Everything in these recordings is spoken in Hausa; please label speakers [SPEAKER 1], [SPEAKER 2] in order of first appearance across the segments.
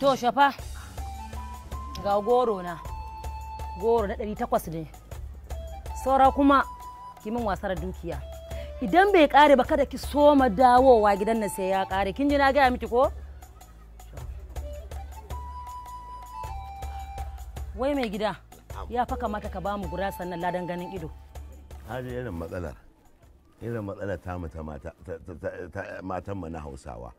[SPEAKER 1] To shafa ga goro na 800 ne, saura kuma kimin wasar dukiya. Idan bai kare ba kada ki soma dawowa gidan nan sai ya kare. Kin ji na gaya miki ko? Wai mai gida ya fa kamata ka bamu gurasan nan ladan ganin ido.
[SPEAKER 2] Haji irin matsalar ta mu ta matan mu na Hausawa.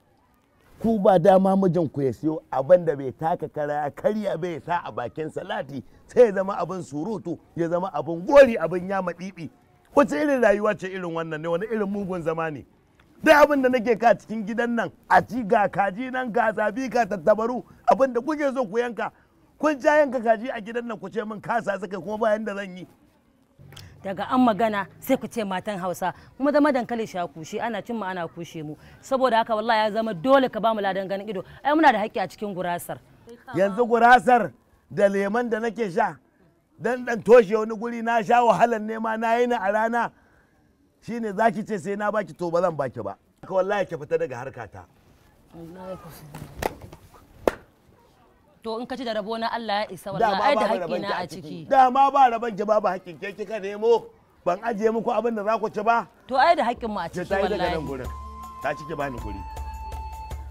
[SPEAKER 2] Ku ba dama mijin ku ya siyo abin da bai taka kara karya bai sa a bakin salati sai ya zama abin surutu, ya zama abin gori, abin yama ɗiɗi. Wace irin rayuwa ce irin wannan ne? Wani irin mugun zama ne? Duk abin da nake ka cikin gidan nan a ci ga kaji nan ga zabi ga tattabaru, abin da kuke so ku yanka. Kun ja yanka kaji a gidan nan ku ce min kasa suka kuma bayan da zan yi.
[SPEAKER 1] Daga an magana sai ku ce matan Hausa, kuma zama dankali sha kushe, ana cin mu ana kushe mu. Saboda haka wallahi ya zama dole ka bamu ladan ganin ido. Ai muna da haƙƙi a cikin gurasar.
[SPEAKER 2] Yanzu gurasar da leman da nake sha dan toshe wani guri na sha wahalar nema na yi ni a rana shine zaki ce sai na baki, to ba zan baki ba. Haka wallahi ki fita daga harkata.
[SPEAKER 1] To in ka ci da rabo na Allah ya isa wallahi ai da haƙƙi na a ciki.
[SPEAKER 2] Dama ba rabon ki babu haƙƙin ke kika nemo, ban ajiye muku abin da za ku ci ba.
[SPEAKER 1] To ai da haƙƙin mu a ciki wallahi.
[SPEAKER 2] Ta yi daga nan gurin. Ta ci ki bani guri.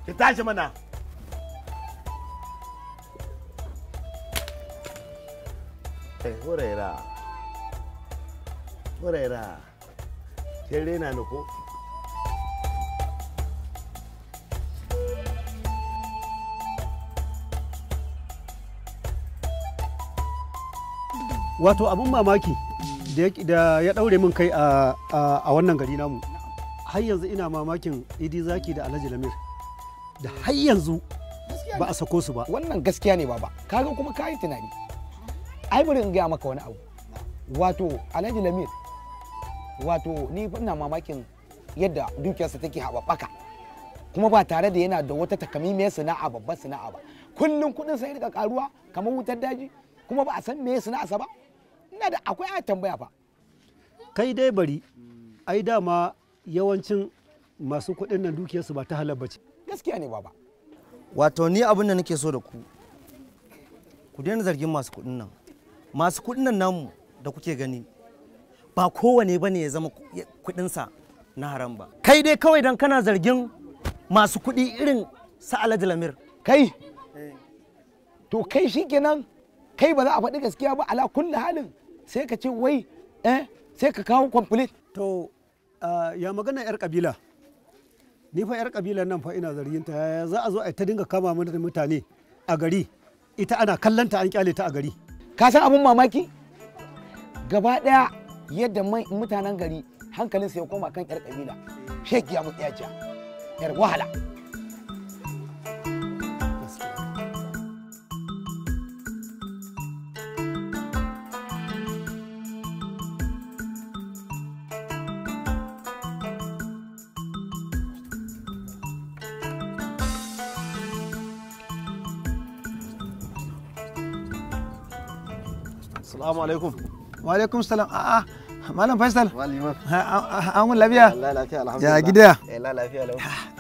[SPEAKER 2] Ki tashi mana. Huraira. Huraira. Kin rena ni ko?
[SPEAKER 3] Wato abun mamaki da ya daure min kai a wannan gari namu. Har yanzu ina mamakin Idi Zaki da Alhaji Lamir da har yanzu ba a sako su ba.
[SPEAKER 4] Wannan gaskiya ne baba, kaga kuma kayi tunani. Ai bari in gaya maka wani abu. Wato Alhaji Lamir, wato ni ina mamakin yadda dukiyarsa take haɓaɓɓaka kuma ba tare da yana da wata takamaimiyar sana'a, babbar sana'a ba. Kullum kuɗin sai rika karuwa kamar wutar daji, kuma ba a san me sana'arsa ba. Ina da akwai a tambaya fa.
[SPEAKER 3] Kai dai bari, ai dama yawancin masu kuɗin nan dukiyarsu ba ta halal bace.
[SPEAKER 4] Gaskiya ne baba.
[SPEAKER 5] Wato ni abin da nake so da ku daina zargin masu kuɗin nan. Masu kuɗin nan namu da kuke gani ba kowane bane ya zama kuɗinsa na haram ba. Kai dai kawai dan kana zargin masu kuɗi irin sa Alhaji Lamir.
[SPEAKER 4] Kai to kai shikenan kai ba za a faɗi gaskiya ba, ala kulli halin sai ka ce wai sai ka kawo complete.
[SPEAKER 3] To ya magana yar kabila, ni fa yar kabilan nan fa ina zargin ta, yaya za a zo a ta dinga kama mana mutane a gari, ita ana kallanta an kyale ta a gari.
[SPEAKER 4] Ka san abun mamaki gaba daya yadda mutanen gari hankalin su ya koma kan yar kabila, shekiya mutiyaciya yar wahala.
[SPEAKER 5] Assalamu alaikum.
[SPEAKER 6] Wa alaikum salam. A'a, Malam Faisal.
[SPEAKER 5] Maliman.
[SPEAKER 6] An mun lafiya?
[SPEAKER 5] Allah lafiya alhamdulillah.
[SPEAKER 6] Ya gida?
[SPEAKER 5] Allah lafiya lau.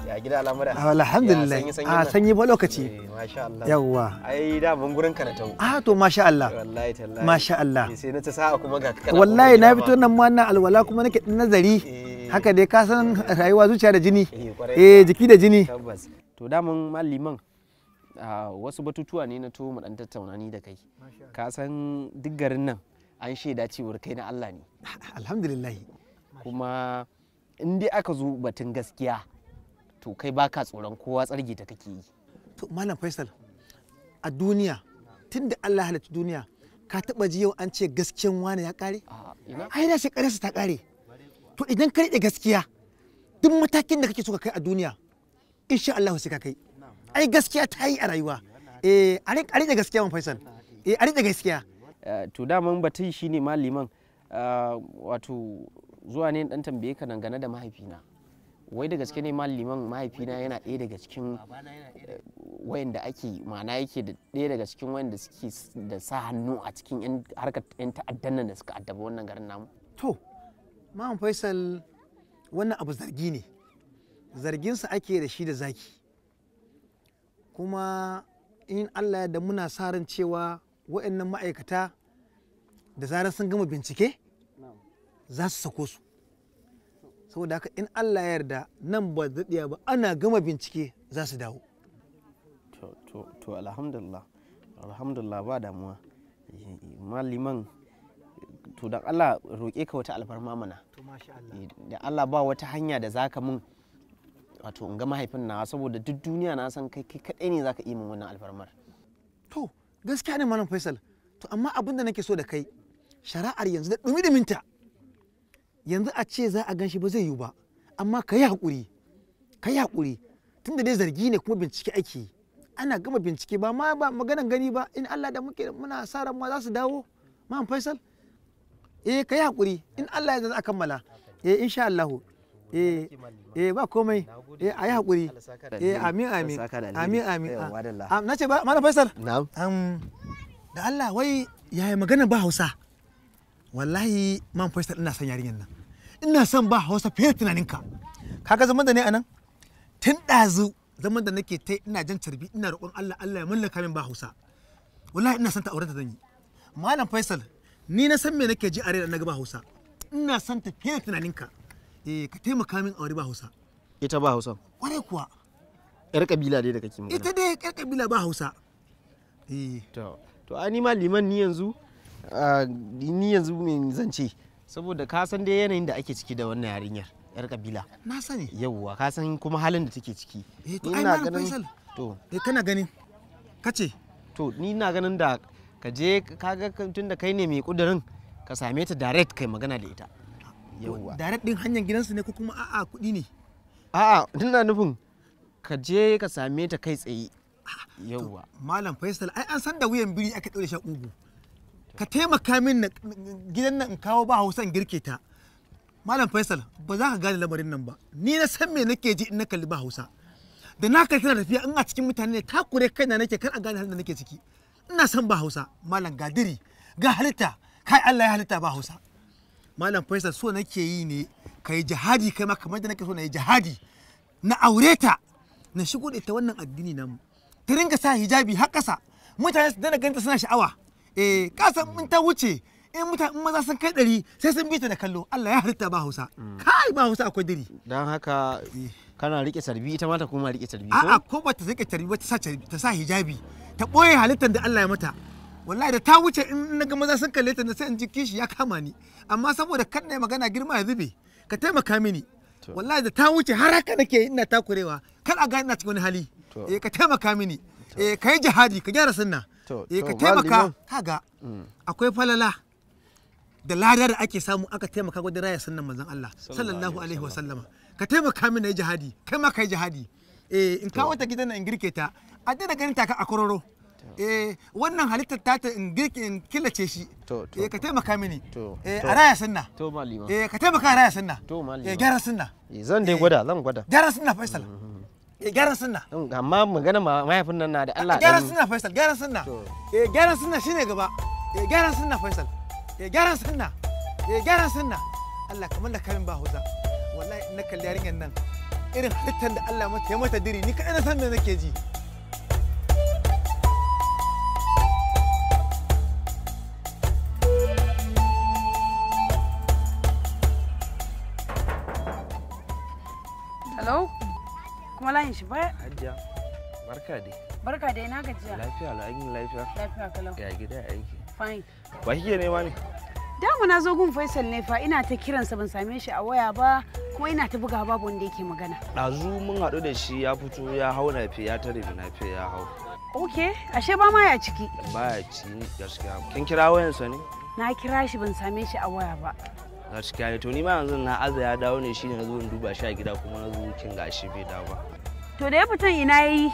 [SPEAKER 5] Ya gida al'amura.
[SPEAKER 6] Alhamdulillah. Sanyi ba lokaci.
[SPEAKER 5] Masha Allah.
[SPEAKER 6] Yawwa.
[SPEAKER 5] Ai da mun gurin ka na tawo.
[SPEAKER 6] To masha Allah.
[SPEAKER 5] Wallahi tallahi.
[SPEAKER 6] Masha Allah.
[SPEAKER 5] Sai na ta sa'a kuma ga ka.
[SPEAKER 6] Wallahi na fito nan ma na alwala kuma nake nazari. Haka dai ka san rayuwa zuciya da jini. Jiki da jini.
[SPEAKER 5] Tabbas. To da mun Maliman wasu batutuwa ne na to mu dan tattauna ni da kai. Ka san duk garin nan an shaida cewar kai na Allah ne.
[SPEAKER 6] Alhamdulillah.
[SPEAKER 5] Kuma in dai aka zo batun gaskiya to kai baka tsoron kowa tsargi ta kake yi.
[SPEAKER 6] To Malam Faisal, a duniya tunda Allah halitta duniya ka taba ji yau an ce gaskiyan wani ya kare? Ai da shi karensa ta kare. To idan ka rike gaskiya duk matakin da kake so ka kai a duniya insha Allah sai ka kai. Ai gaskiya ta yi a rayuwa. A rike gaskiya man Faisal. A rike gaskiya.
[SPEAKER 5] To daman batun shine Maliman, wato zuwa ne dan tambaye ka dangane da mahaifina. Wai da gaske ne Maliman mahaifina yana ɗaya daga cikin wayanda ake ma'ana yake da ɗaya daga cikin wayanda suke da sa hannu a cikin harkar 'yan ta'addan nan da suka addaba wannan garin namu.
[SPEAKER 6] To Malam Faisal, wannan abu zargi ne, zarginsa ake da shi da zaki, kuma in Allah ya da muna sa ran cewa waɗannan ma'aikata da zarar sun gama bincike za su sako su. Saboda haka in Allah ya yarda nan ba daɗiya ba ana gama bincike za su dawo.
[SPEAKER 5] To alhamdulillah ba damuwa. Maliman to da Allah roƙe ka wata alfarma mana. Da Allah ba wata hanya da zaka mun wato in ga mahaifin nawa saboda duk duniya na san kai kadai ne zaka yi min wannan alfarmar.
[SPEAKER 6] To gaskiya ne Malam Faisal, to amma abin da nake so da kai shari'ar yanzu da dumi-duminta yanzu a ce za a gan shi ba zai yiwu ba, amma ka yi haƙuri tunda dai zargi ne kuma bincike ake yi, ana gama bincike ba maganan gani ba, in Allah da muna sa ran ma za su dawo. Malam Faisal ka yi haƙuri, in Allah ya za a kammala insha Allah ba komai a yi haƙuri. Amin na ce ba Malam Faisal da Allah wai yaya magana ba Hausa. Wallahi man Faisal ina son yarinyar nan, ina son ba Hausa fiye da tunaninka. Kaga zaman da ne anan tun ɗazu zaman da nake ta ina jan carbi ina roƙon Allah ya mallaka min ba Hausa. Wallahi ina son ta auren ta zan yi. Malam Faisal ni na san me nake ji a rai na ga ba Hausa, ina son ta fiye da tunaninka. Ka taimaka min aure ba Hausa.
[SPEAKER 5] Ita ba Hausa?
[SPEAKER 6] Kwarai kuwa.
[SPEAKER 5] Yar kabila dai da kake magana.
[SPEAKER 6] Ita dai yar kabila ba Hausa.
[SPEAKER 5] To ani ma liman ni yanzu me zan ce, saboda ka san dai yanayin da ake ciki da wannan yarinyar yar kabila.
[SPEAKER 6] Na sani.
[SPEAKER 5] Yawwa ka san kuma halin da take ciki.
[SPEAKER 6] To ai Malam Faisal. To kana ganin kace? To
[SPEAKER 5] ni ina ganin da ka je kaga tunda kai ne mai kudirin ka same ta direct kai magana da ita. Yawwa. Direct
[SPEAKER 6] din hanyar gidansu ne ko kuma a'a kuɗi ne?
[SPEAKER 5] A'a ina nufin ka je ka same ta kai tsaye. Yawwa.
[SPEAKER 6] Malam Faisal ai an san da wuyan biri aka ɗaure shi ugu. Ka taimaka min gidan nan in kawo ba Hausa in girke ta. Malam Faisal ba za ka gane lamarin nan ba. Ni na san me nake ji in na kalli ba Hausa. Da na kalli tana tafiya in a cikin mutane ne takure kaina nake kar a gane halin da nake ciki. Ina son ba Hausa. Malam gadiri ga halitta kai Allah ya halitta ba Hausa. Malam Faisal so nake yi ne ka yi jihadi kai ma kamar da nake so na yi jihadi na aure ta na shigo da ita wannan addini namu ta ringa sa hijabi har ƙasa mutane su dana ganta suna sha'awa kasan mun ta wuce in maza sun kai 100 sai sun bi ta da kallo. Allah ya halitta ba Hausa kai ba Hausa akwai diri
[SPEAKER 5] dan haka kana rike sarbi ita ma ta kuma rike sarbi ko
[SPEAKER 6] a'a ko ba ta rike sarbi ba ta sa hijabi ta boye halittar da Allah ya mata. Wallahi da ta wuce in na ga maza sun kalle ta sai in ji kishi ya kama ni, amma saboda kan ne magana girma ya zube ka taimaka mini. Wallahi da ta wuce har haka nake ina takurewa kar a ga ina cikin wani hali. Ka taimaka mini ka yi jihadi ka gyara sunna ka taimaka. Kaga akwai falala da lada da ake samu aka taimaka wajen raya sunnan manzon Allah sallallahu alaihi wasallama. Ka taimaka mini yi jihadi kai ma kai jihadi in kawo ta gidan in girke ta a daina ganin ta a kororo. Wannan halittar ta in girke in killace shi ka taimaka mini a raya sunna. Ka taimaka a raya sunna. Gyara sunna.
[SPEAKER 5] Zan dai gwada
[SPEAKER 6] gyara sunna Faisal. Gyara sunna.
[SPEAKER 5] Amma magana mahaifin nan na da Allah.
[SPEAKER 6] Gyara sunna Faisal, gyara sunna. Gyara sunna shine gaba. Gyara sunna Faisal. Gyara sunna. Gyara sunna. Allah kamar da kamin ba Hausa. Wallahi in na kalli yarinyar nan irin halittar da Allah ya mata diri ni kadai na san me nake ji.
[SPEAKER 7] Hello? Kuma layin shi baya?
[SPEAKER 8] Hajiya, barka dai.
[SPEAKER 7] Barka dai na gajiya.
[SPEAKER 8] Lafiya la aikin lafiya.
[SPEAKER 7] Lafiya kalau.
[SPEAKER 8] Ya gida aiki.
[SPEAKER 7] Fine.
[SPEAKER 8] Ba kike nema ne?
[SPEAKER 7] Dama na zo gun Faisal ne fa ina ta kiransa ban same shi a waya ba kuma ina ta buga babu wanda yake magana.
[SPEAKER 8] Ɗazu mun haɗu da shi ya fito ya hau nafe ya tare da nafe ya hau.
[SPEAKER 7] Ok, ashe ba ma ya ciki.
[SPEAKER 8] Baya ci gaskiya. Kin kira wayansa ne?
[SPEAKER 7] Na kira shi ban same shi a waya ba.
[SPEAKER 8] Gaskiya ne to ni ma yanzu na aza ya dawo ne shine na zo in duba shi a gida kuma na zo kin gashi bai dawo ba.
[SPEAKER 7] To da ya fitan ina yayi?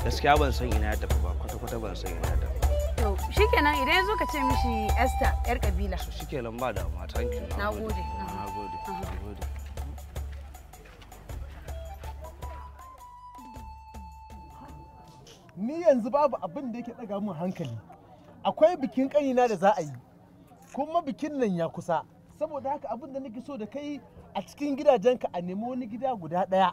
[SPEAKER 8] Gaskiya ban san ina ya tafi ba kwata-kwata ban san ina ya tafi.
[SPEAKER 7] To shikenan idan yazo ka ce mishi Esther yar kabila.
[SPEAKER 8] Shikenan ba damuwa thank you.
[SPEAKER 7] Nagode.
[SPEAKER 8] Nagode.
[SPEAKER 9] Ni yanzu babu abin da yake daga mun hankali. Akwai bikin kanina da za a yi. Kuma bikin nan ya kusa. Saboda haka abin da nake so da kai a cikin gidajenka a nemi wani gida guda ɗaya.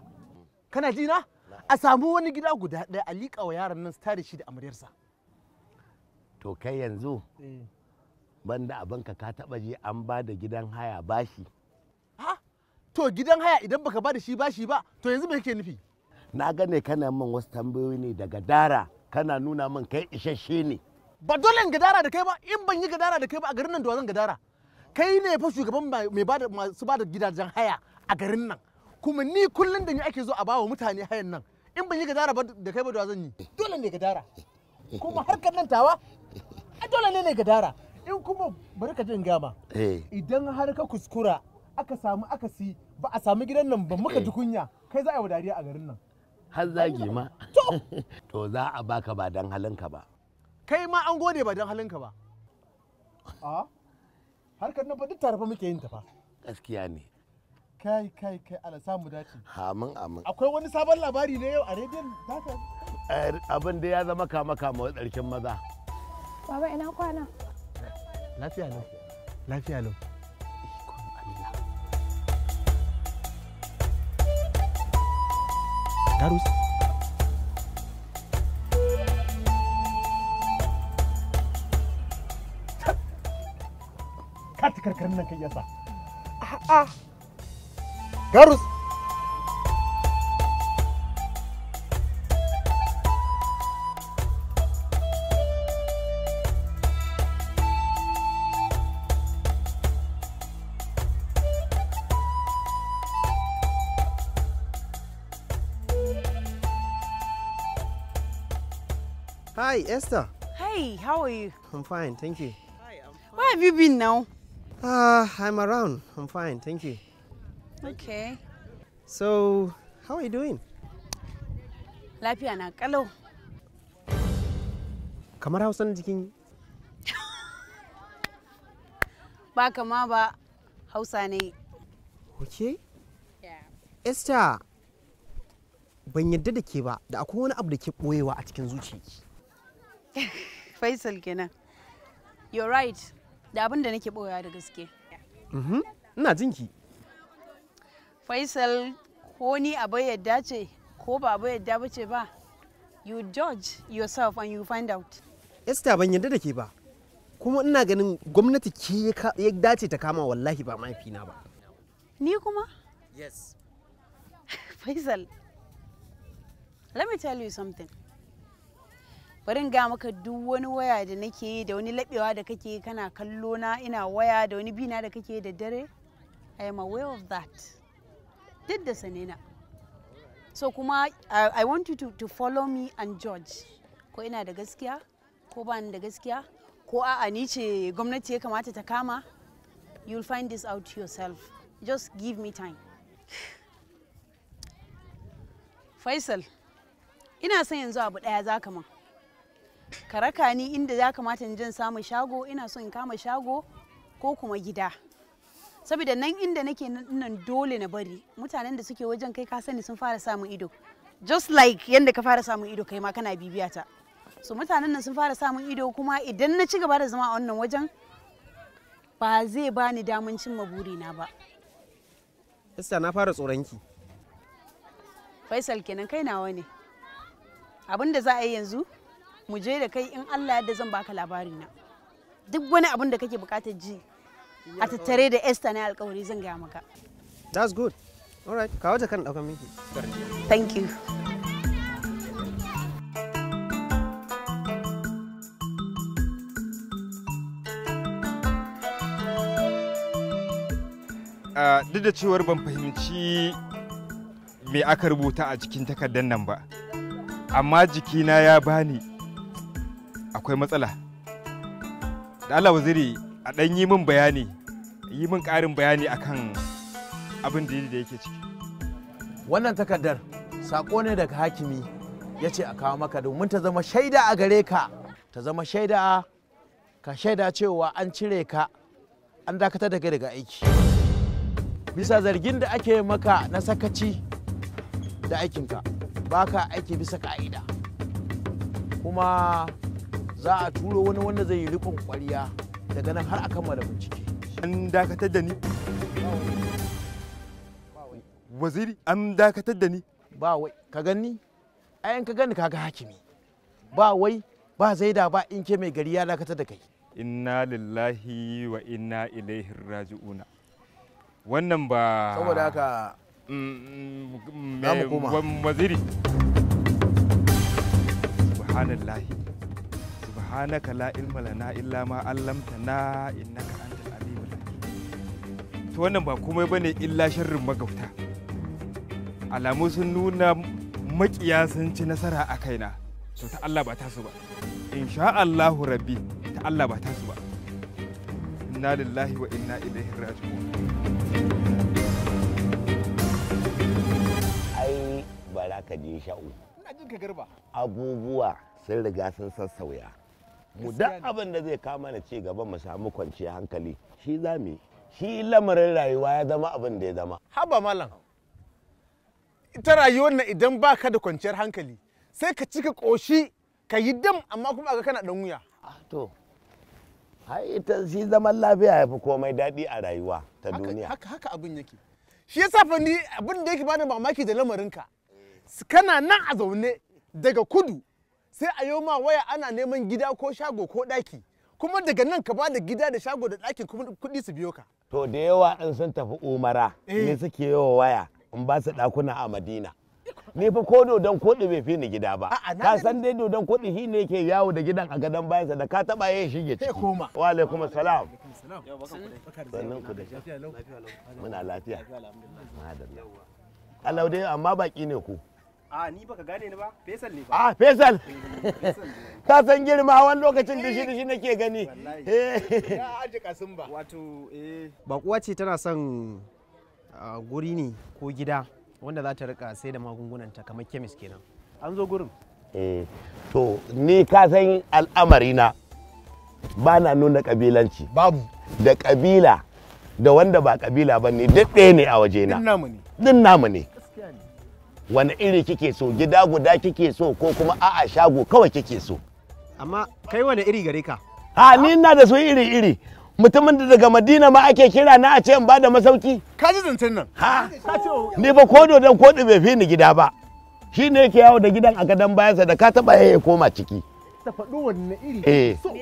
[SPEAKER 9] Kana ji na? a samu wani gida guda ɗaya a liƙa wa yaran nan su tare shi da amaryarsa.
[SPEAKER 2] To kai yanzu banda abinka ka taɓa je an ba da gidan haya bashi.
[SPEAKER 9] Ha? To gidan haya idan baka ba da shi bashi ba to yanzu me kake nufi?
[SPEAKER 2] Na gane kana min wasu tambayoyi ne daga dara kana nuna min kai isasshe ne.
[SPEAKER 9] Ba dole in gadara da kai ba, in ban yi gadara da kai ba a garin nan da zan gadara. Kai ne fa shugaban masu bada gidajen haya a garin nan. Kuma ni kullum da ni ake zo a bawa mutane hayan nan. In ban yi gadara da kai ba da zan yi. Dole ne gadara. Kuma harkar nan tawa a dole ne gadara. In kuma bari ka jin gama. Idan har ka kuskura aka samu akasi ba a samu gidan nan ba muka ji kunya kai za a yi dariya a garin nan.
[SPEAKER 2] Har zagi ma. To za a baka ba dan halinka ba.
[SPEAKER 9] Kai ma an gode ba dan halinka ba. A harkar nan ba duk tare fa muke yin ta fa.
[SPEAKER 2] Gaskiya ne.
[SPEAKER 9] Kai ala samu dace.
[SPEAKER 2] Amin amin.
[SPEAKER 9] Akwai wani sabon labari ne yau a rediyon zaka?
[SPEAKER 2] Abin da ya zama kama tsarkin maza.
[SPEAKER 10] Baba ina kwana?
[SPEAKER 9] Lafiya lau. Lafiya lau. Garus. Kati karkarin nan kai yasa. Garus.
[SPEAKER 11] Hi, Esther.
[SPEAKER 7] Hey, how are you?
[SPEAKER 11] I'm fine, thank you.
[SPEAKER 7] Where have you been now?
[SPEAKER 11] I'm around. I'm fine, thank you.
[SPEAKER 7] Okay.
[SPEAKER 11] So, how are you doing?
[SPEAKER 7] Lafiya na kalau.
[SPEAKER 11] Kamar Hausan jikin.
[SPEAKER 7] Ba kama ba Hausa ne.
[SPEAKER 11] Okay. Esther, ban yadda da ke ba, da akwai wani abu da ke ɓoyewa a cikin zuciyarki.
[SPEAKER 7] Faisal kenan. You're right. Da abin da nake ɓoyewa da gaske.
[SPEAKER 11] Ina jinki.
[SPEAKER 7] Faisal, ko ni abu yadda ce ko ba abu yadda ba ce ba, you judge yourself and you find out.
[SPEAKER 11] Esther, ban yadda da ke ba. Kuma ina ganin gwamnati ke ya dace ta kama wallahi ba mahaifina ba.
[SPEAKER 7] Ni kuma?
[SPEAKER 11] Yes.
[SPEAKER 7] Faisal, let me tell you something. Bari in ga maka duk wani waya da nake yi da wani laɓewa da kake kana kallo na ina waya da wani bina da kake da dare. I am aware of that. Duk da sanena. So kuma I want you to follow me and judge. Ko ina da gaskiya, ko ba ni da gaskiya, ko a'a ni ce gwamnati ya kamata ta kama. You'll find this out yourself. Just give me time. Faisal, ina son yanzu abu ɗaya za ka man. Ka raka ni inda za kamata in jin samun shago, ina so in kama shago ko kuma gida. Saboda nan inda nake nan dole na bari. Mutanen da suke wajen kai ka sani sun fara samun ido. Just like yadda ka fara samun ido kai ma kana bibiya ta. So mutanen nan sun fara samun ido kuma idan na ci gaba da zama a wannan wajen ba zai bani daman cimma burina ba.
[SPEAKER 11] Esther, na fara tsoronki.
[SPEAKER 7] Faisal kenan kai nawa ne. Abin da za a yi yanzu mu je da kai in Allah yadda zan baka labari na. Duk wani abin da kake bukatar ji a tattare da Esther na alkawari zan gaya maka.
[SPEAKER 11] That's good. All right, kawo ta kan daukan miki.
[SPEAKER 7] Thank you.
[SPEAKER 12] Duk da cewar ban fahimci me aka rubuta a cikin takardar nan ba, amma jikina ya bani akwai matsala. Da Allah waziri a ɗan yi min bayani, yi min ƙarin bayani akan abin da yake ciki.
[SPEAKER 4] Wannan takardar saƙo ne daga hakimi ya ce a kawo maka domin ta zama shaida a gare ka, ta zama shaida ka shaida cewa an cire ka, an dakatar da kai daga aiki. Bisa zargin da ake maka na sakaci da aikinka, ba ka aiki bisa ka'ida. Kuma za a turo wani wanda zai yi rikon ƙwarya daga nan har a kammala bincike.
[SPEAKER 12] An dakatar da ni? Waziri, an dakatar da ni?
[SPEAKER 4] ba wai ka gani ayan ka gani kaga hakimi ba wai ba zaida ba in ke mai gari ya dakatar da kai.
[SPEAKER 12] Inna lillahi wa inna ilaihi raji'una. Wannan ba
[SPEAKER 4] saboda haka
[SPEAKER 12] za mu koma waziri. Subhanallahi subhanaka la ilma lana illa ma 'allamtana innaka antal alimul hakim. To wannan ba komai bane illa sharrin magauta. Alamu sun nuna makiya sun ci nasara a kaina. To ta Allah ba tasu ba. Insha Allahu rabbi ta Allah ba tasu ba. Inna lillahi wa inna ilaihi raji'un.
[SPEAKER 2] Ai baraka je sha'u.
[SPEAKER 9] Ina jin ka Garba.
[SPEAKER 2] Abubuwa sun riga sun sassauya. Mu duk abin da zai kama na ci gaba mu samu kwanciyar hankali shi za mu yi. Shi lamarin rayuwa ya zama abin da ya zama.
[SPEAKER 9] Haba malam. Ita rayuwar nan idan baka da kwanciyar hankali sai ka cika koshi ka yi dam amma kuma ga kana dan wuya.
[SPEAKER 2] To, hai ita shi zaman lafiya ya fi komai daɗi a rayuwa ta duniya.
[SPEAKER 9] Haka abin yake. Shi yasa fa ni abin da yake bani mamaki da lamarinka. Kana nan a zaune daga kudu sai a yau ma waya ana neman gida ko shago ko ɗaki. Kuma daga nan ka bada gida da shago da ɗakin kuma kuɗi su biyo ka.
[SPEAKER 2] To da yawa in sun tafi umara ne suke yawa waya in ba su ɗakuna a Madina. Ni fa ko dodon koɗi bai fi ni gida ba. Ka san dai dodon koɗi shi ne yake yawo da gidan a gadon bayansa da ka taɓa ya shige ciki. Wa alaikum salam. Sannan ku da muna lafiya. Allah dai amma baki ne ku.
[SPEAKER 11] A ni baka gane ni ba, Faisal ne ba.
[SPEAKER 2] Ah, Faisal. Ka san girma wani lokacin dishi nake gani.
[SPEAKER 9] Ya aje kasin ba.
[SPEAKER 11] Wato bakuwa ce tana son guri ne ko gida wanda za ta rika sai da magungunanta kamar kemis kenan. An zo gurin.
[SPEAKER 2] To ni ka san al'amari na ba na nuna kabilanci.
[SPEAKER 9] Babu.
[SPEAKER 2] Da kabila da wanda ba kabila ba ne duk ɗaya ne a wajena.
[SPEAKER 9] Din namu ne.
[SPEAKER 2] Din namu ne. Wani iri kike so, gida guda kike so ko kuma a'a shago kawai kike so?
[SPEAKER 11] Amma kai wani iri gare ka?
[SPEAKER 2] Ha ni ina da su iri-iri. Mutumin da daga Madina ma ake kira na a ce in bada masauki.
[SPEAKER 9] Ka ji zancen nan?
[SPEAKER 2] Ha? Ni ba kodo dan koɗi bai fi ni gida ba. Shi ne yake yawo da gidan a gadon bayansa da ka taɓa ya koma ciki.
[SPEAKER 9] Ta faɗo wanne iri so?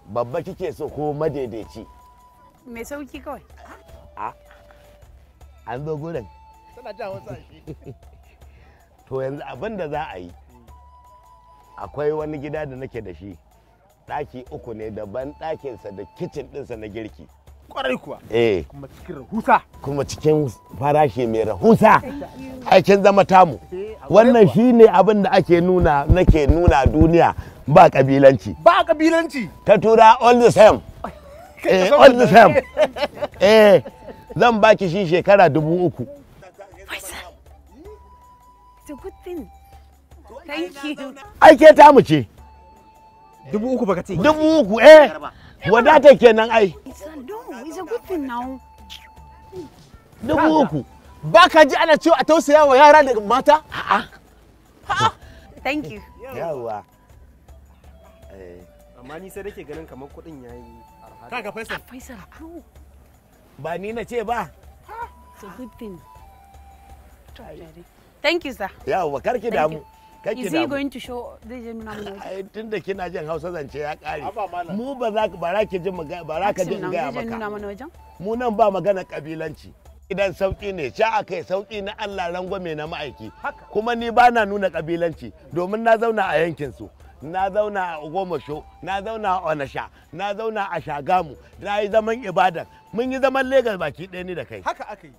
[SPEAKER 2] Babba kike so ko madaidaici?
[SPEAKER 7] Mai sauki kawai.
[SPEAKER 2] An zo gurin.
[SPEAKER 9] Tana ja wasa shi.
[SPEAKER 2] To yanzu abin da za a yi, akwai wani gida da nake da shi, ɗaki 3 ne daban ɗakinsa da kicin ɗinsa na girki.
[SPEAKER 9] Ƙwarai kuwa.
[SPEAKER 2] Kuma
[SPEAKER 9] cikin rahusa.
[SPEAKER 2] Kuma cikin farashi mai rahusa. Aikin zama tamu. Wannan shi ne abin da nake nuna duniya ba ƙabilanci.
[SPEAKER 9] Ba ƙabilanci.
[SPEAKER 2] Ta tura all the same. All the same. Zan baki shi shekara 3,000.
[SPEAKER 7] It's a good thing. Thank you.
[SPEAKER 2] Ai ke tamu ce.
[SPEAKER 11] 3,000 baka ce?
[SPEAKER 2] 3,000 wadata kenan ai.
[SPEAKER 7] It's a good thing now.
[SPEAKER 2] 3,000.
[SPEAKER 9] Ba ka ji ana cewa a tausaya wa yara da mata?
[SPEAKER 7] Thank you.
[SPEAKER 2] Yawa.
[SPEAKER 11] Amma ni sai nake ganin kamar kuɗin yayi arha.
[SPEAKER 9] Kaga Faisal.
[SPEAKER 7] Faisal, no.
[SPEAKER 2] Ba ni na ce ba.
[SPEAKER 7] It's a good thing. Thank you, sir.
[SPEAKER 2] Yawa karki damu.
[SPEAKER 7] Is he going to show the gentleman?
[SPEAKER 2] Ai tunda kina jin Hausa zance ya kare. Mu ba za ka ji in gaya maka. Mu nan ba magana kabilanci. Idan sauki ne, sha akai sauki na Allah rangwame na ma'aiki. Kuma ni ba na nuna kabilanci domin na zauna a yankin su. Na zauna a Ogomosho, na zauna a Onasha, na zauna a Shagamu, na yi zaman Ibadan, mun yi zaman Legas baki ɗaya ni da kai.
[SPEAKER 9] Haka aka yi.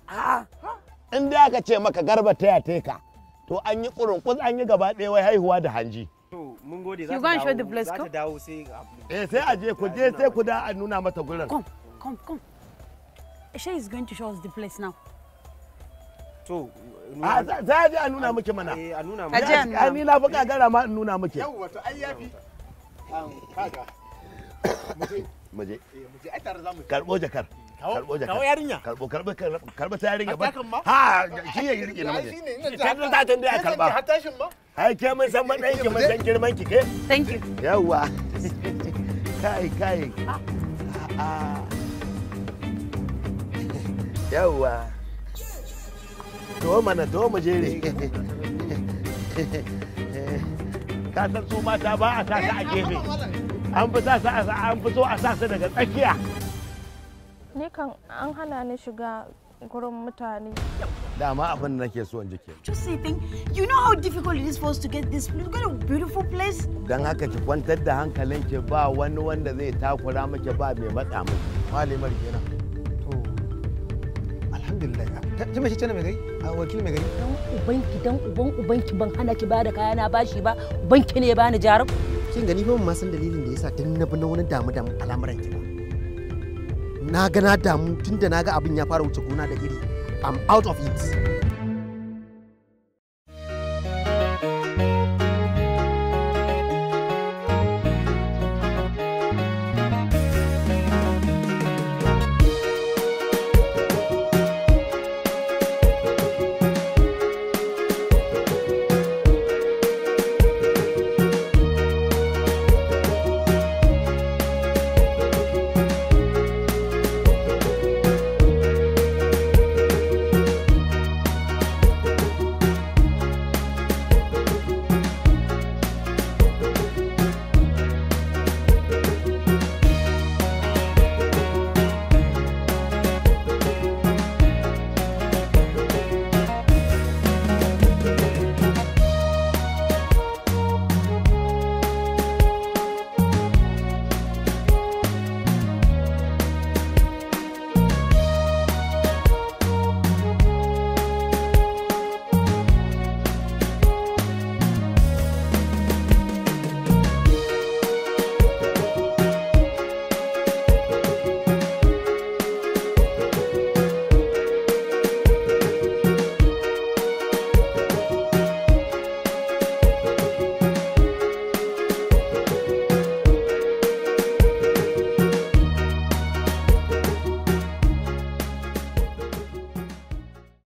[SPEAKER 2] In dai aka ce maka Garba taya teka, to an yi kurunkus an yi gaba ɗaya wai haihuwa da hanji.
[SPEAKER 11] To mun gode
[SPEAKER 7] za ta
[SPEAKER 11] dawo sai
[SPEAKER 2] sai a je ku je sai ku da a nuna mata gurin.
[SPEAKER 7] Come. She is going to show us the place now.
[SPEAKER 11] To
[SPEAKER 2] za a je a nuna miki mana.
[SPEAKER 11] A nuna
[SPEAKER 7] miki.
[SPEAKER 2] Ai ni na fi kagara ma in nuna miki.
[SPEAKER 9] Yawwa to ai yafi. Kaga.
[SPEAKER 2] Muje.
[SPEAKER 9] Muje ai tare zamu.
[SPEAKER 2] Karbo jakar. Karbo jakar.
[SPEAKER 9] Kawo yarinya.
[SPEAKER 2] Karbo ta yarinya ba. Ha shi ya rike na muje. Ta ta tun da karba.
[SPEAKER 9] Har tashin ma.
[SPEAKER 2] Ai ke mun san matsayin ki mun san girman ki ke.
[SPEAKER 7] Thank you.
[SPEAKER 2] Yawwa. Kai. Yawwa. To mana to mu jere. ka san su mata ba a sa su a gefe an fi so a sa su daga tsakiya.
[SPEAKER 10] Ni kan an hana ni shiga gurin mutane.
[SPEAKER 2] Dama abin da nake so in ji ke.
[SPEAKER 13] Just say thing. You know how difficult it is for us to get this place. We've got a beautiful place.
[SPEAKER 2] Dan haka ki kwantar da hankalinki ba wani wanda zai takura miki ba mai matsa miki.
[SPEAKER 6] Malamar kenan. To alhamdulillah. Ta mace ce na mai gari? A wakili mai gari?
[SPEAKER 1] Dan ubanki ban hana ki bada kaya na bashi ba. Ubanki ne ya bani jarum.
[SPEAKER 6] Kin gani fa mun san dalilin da yasa dan na bi na wani damu al'amuran ki ba. Na ga na damu tunda na ga abin ya fara wuce gona da iri. I'm out of it.